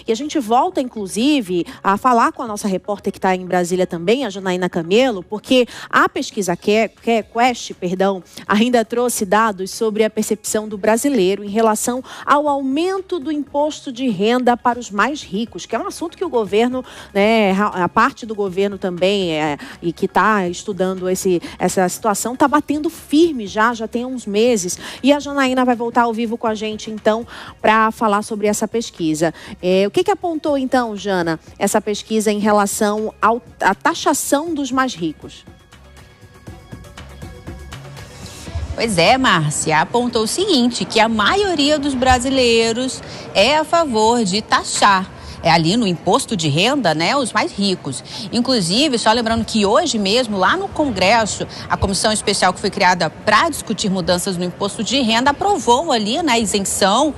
E a gente volta, inclusive, a falar com a nossa repórter que está em Brasília também, a Janaína Camelo, porque a pesquisa Quest, ainda trouxe dados sobre a percepção do brasileiro em relação ao aumento do imposto de renda para os mais ricos, que é um assunto que o governo, né, a parte do governo também, e que está estudando essa situação, está batendo firme já tem uns meses. E a Janaína vai voltar ao vivo com a gente, então, para falar sobre essa pesquisa. O que apontou, então, Jana, essa pesquisa em relação à taxação dos mais ricos? Pois é, Márcia, apontou o seguinte, que a maioria dos brasileiros é a favor de taxar ali no imposto de renda, né, os mais ricos. Inclusive, só lembrando que hoje mesmo, lá no Congresso, a comissão especial que foi criada para discutir mudanças no imposto de renda aprovou ali, né, a isenção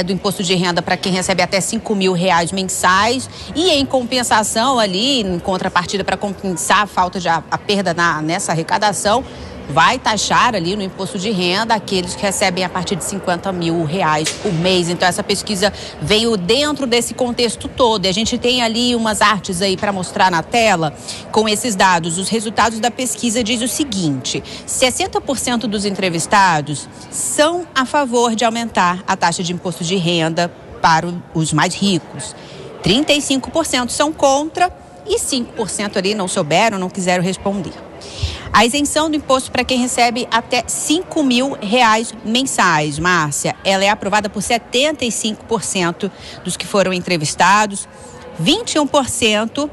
do imposto de renda para quem recebe até R$5.000 mensais e em compensação ali, em contrapartida para compensar a perda nessa arrecadação, vai taxar ali no imposto de renda aqueles que recebem a partir de R$50.000 por mês. Então, essa pesquisa veio dentro desse contexto todo. E a gente tem ali umas artes aí para mostrar na tela com esses dados. Os resultados da pesquisa diz o seguinte: 60% dos entrevistados são a favor de aumentar a taxa de imposto de renda para os mais ricos. 35% são contra e 5% ali não souberam, não quiseram responder. A isenção do imposto para quem recebe até R$5.000 mensais, Márcia, ela é aprovada por 75% dos que foram entrevistados, 21%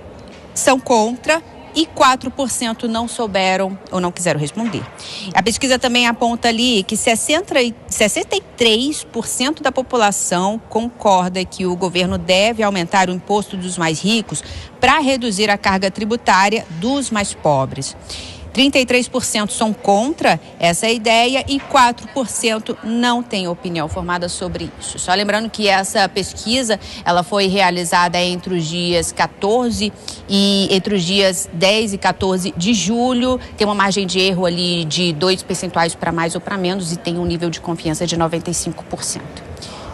são contra e 4% não souberam ou não quiseram responder. A pesquisa também aponta ali que 63% da população concorda que o governo deve aumentar o imposto dos mais ricos para reduzir a carga tributária dos mais pobres. 33% são contra essa ideia e 4% não têm opinião formada sobre isso. Só lembrando que essa pesquisa, ela foi realizada entre os dias 10 e 14 de julho. Tem uma margem de erro ali de 2 percentuais para mais ou para menos e tem um nível de confiança de 95%.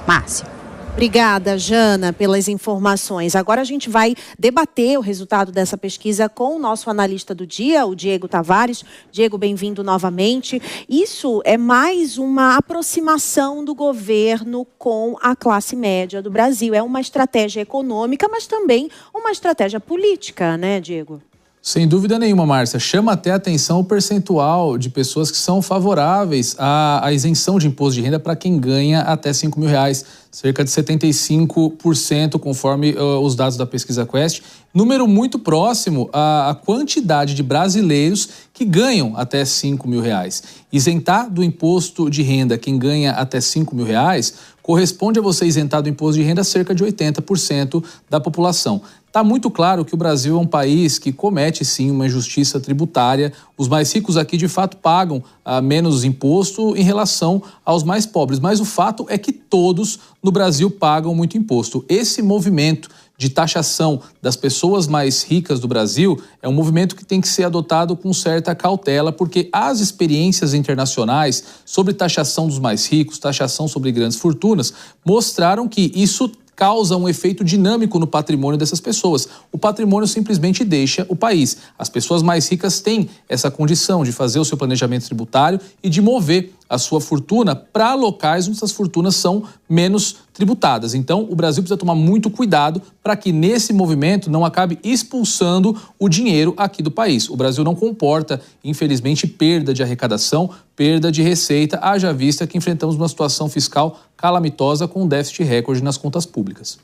Márcia. Obrigada, Jana, pelas informações. Agora a gente vai debater o resultado dessa pesquisa com o nosso analista do dia, o Diego Tavares. Diego, bem-vindo novamente. Isso é mais uma aproximação do governo com a classe média do Brasil. É uma estratégia econômica, mas também uma estratégia política, né, Diego? Sem dúvida nenhuma, Márcia. Chama até a atenção o percentual de pessoas que são favoráveis à isenção de imposto de renda para quem ganha até R$5.000, cerca de 75%, conforme os dados da pesquisa Quest. Número muito próximo à quantidade de brasileiros que ganham até R$5.000. Isentar do imposto de renda quem ganha até R$5.000 corresponde a você isentar do imposto de renda cerca de 80% da população. Está muito claro que o Brasil é um país que comete, sim, uma injustiça tributária. Os mais ricos aqui, de fato, pagam menos imposto em relação aos mais pobres. Mas o fato é que todos no Brasil pagam muito imposto. Esse movimento de taxação das pessoas mais ricas do Brasil é um movimento que tem que ser adotado com certa cautela, porque as experiências internacionais sobre taxação dos mais ricos, taxação sobre grandes fortunas, mostraram que isso causa um efeito dinâmico no patrimônio dessas pessoas. O patrimônio simplesmente deixa o país. As pessoas mais ricas têm essa condição de fazer o seu planejamento tributário e de mover a sua fortuna para locais onde essas fortunas são menos tributadas. Então, o Brasil precisa tomar muito cuidado para que nesse movimento não acabe expulsando o dinheiro aqui do país. O Brasil não comporta, infelizmente, perda de arrecadação, perda de receita, haja vista que enfrentamos uma situação fiscal calamitosa com um déficit recorde nas contas públicas.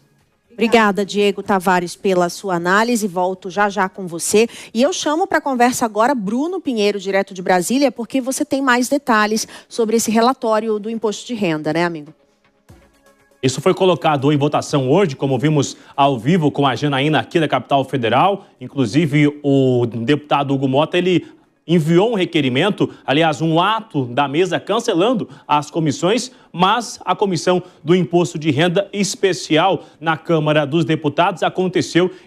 Obrigada, Diego Tavares, pela sua análise. Volto já com você. E eu chamo para a conversa agora Bruno Pinheiro, direto de Brasília, porque você tem mais detalhes sobre esse relatório do imposto de renda, né, amigo? Isso foi colocado em votação hoje, como vimos ao vivo com a Janaína aqui da Capital Federal. Inclusive, o deputado Hugo Mota, ele enviou um requerimento, aliás, um ato da mesa cancelando as comissões, mas a comissão do Imposto de Renda Especial na Câmara dos Deputados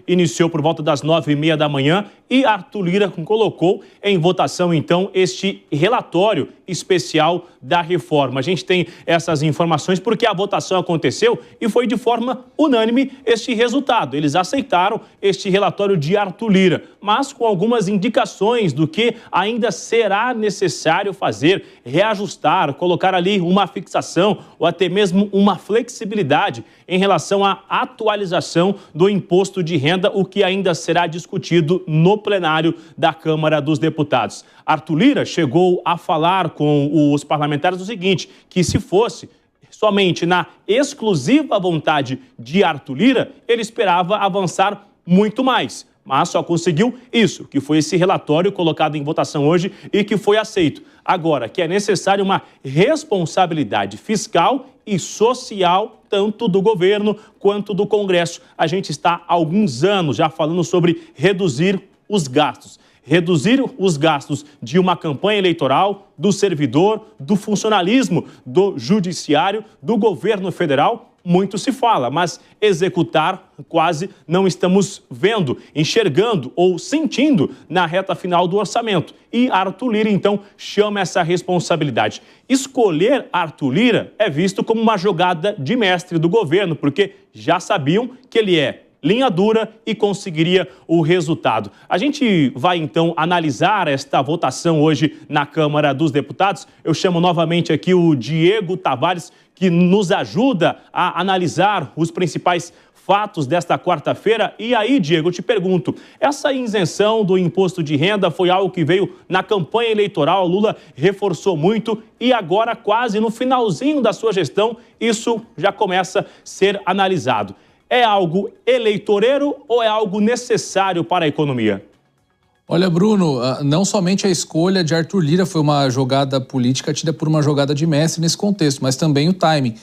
iniciou por volta das 9h30 da manhã e Arthur Lira colocou em votação, então, este relatório especial da reforma. A gente tem essas informações porque a votação aconteceu e foi de forma unânime este resultado. Eles aceitaram este relatório de Arthur Lira, mas com algumas indicações do que ainda será necessário fazer, reajustar, colocar ali uma fixação ou até mesmo uma flexibilidade em relação à atualização do imposto de renda, o que ainda será discutido no plenário da Câmara dos Deputados. Arthur Lira chegou a falar com os parlamentares o seguinte, que se fosse somente na exclusiva vontade de Arthur Lira, ele esperava avançar muito mais. Mas só conseguiu isso, que foi esse relatório colocado em votação hoje e que foi aceito. Agora, que é necessária uma responsabilidade fiscal e social, tanto do governo quanto do Congresso. A gente está há alguns anos já falando sobre reduzir os gastos. Reduzir os gastos de uma campanha eleitoral, do servidor, do funcionalismo, do judiciário, do governo federal, muito se fala, mas executar quase não estamos vendo, enxergando ou sentindo na reta final do orçamento. E Arthur Lira, então, chama essa responsabilidade. Escolher Arthur Lira é visto como uma jogada de mestre do governo, porque já sabiam que ele é linha dura e conseguiria o resultado. A gente vai, então, analisar esta votação hoje na Câmara dos Deputados. Eu chamo novamente aqui o Diego Tavares, que nos ajuda a analisar os principais fatos desta quarta-feira. E aí, Diego, eu te pergunto, essa isenção do imposto de renda foi algo que veio na campanha eleitoral, Lula reforçou muito e agora, quase no finalzinho da sua gestão, isso já começa a ser analisado. É algo eleitoreiro ou é algo necessário para a economia? Olha, Bruno, não somente a escolha de Arthur Lira foi uma jogada política tida por uma jogada de mestre nesse contexto, mas também o timing.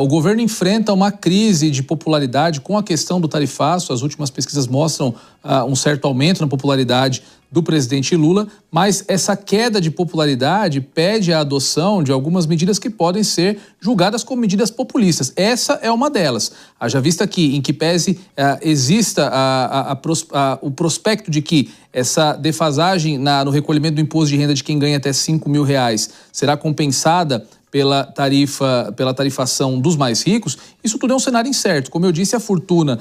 O governo enfrenta uma crise de popularidade com a questão do tarifaço. As últimas pesquisas mostram um certo aumento na popularidade do presidente Lula, mas essa queda de popularidade pede a adoção de algumas medidas que podem ser julgadas como medidas populistas. Essa é uma delas. Haja vista que, em que pese exista o prospecto de que essa defasagem no recolhimento do imposto de renda de quem ganha até R$5 mil será compensada pela tarifação dos mais ricos, isso tudo é um cenário incerto. Como eu disse, a fortuna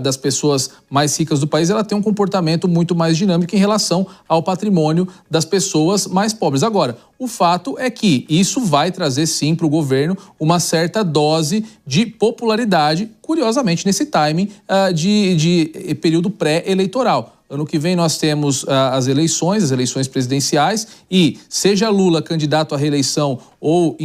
das pessoas mais ricas do país, ela tem um comportamento muito mais dinâmico em relação ao patrimônio das pessoas mais pobres. Agora, o fato é que isso vai trazer sim para o governo uma certa dose de popularidade, curiosamente nesse timing de período pré-eleitoral. Ano que vem nós temos as eleições presidenciais e seja Lula candidato à reeleição ou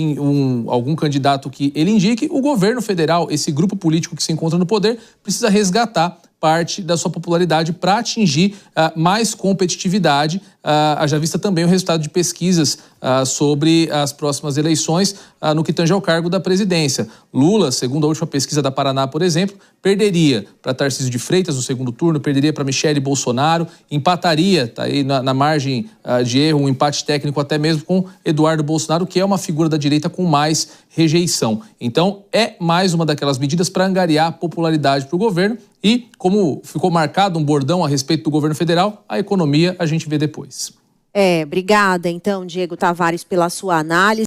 algum candidato que ele indique, o governo federal, esse grupo político que se encontra no poder, precisa resgatar parte da sua popularidade para atingir mais competitividade. Haja vista também o resultado de pesquisas sobre as próximas eleições no que tange ao cargo da presidência. Lula, segundo a última pesquisa da Paraná, por exemplo, perderia para Tarcísio de Freitas no segundo turno, perderia para Michele Bolsonaro, empataria, está aí na margem de erro, um empate técnico até mesmo com Eduardo Bolsonaro, que é uma figura da direita com mais rejeição. Então, é mais uma daquelas medidas para angariar popularidade para o governo e, como ficou marcado um bordão a respeito do governo federal, a economia a gente vê depois. Obrigada, então, Diego Tavares, pela sua análise.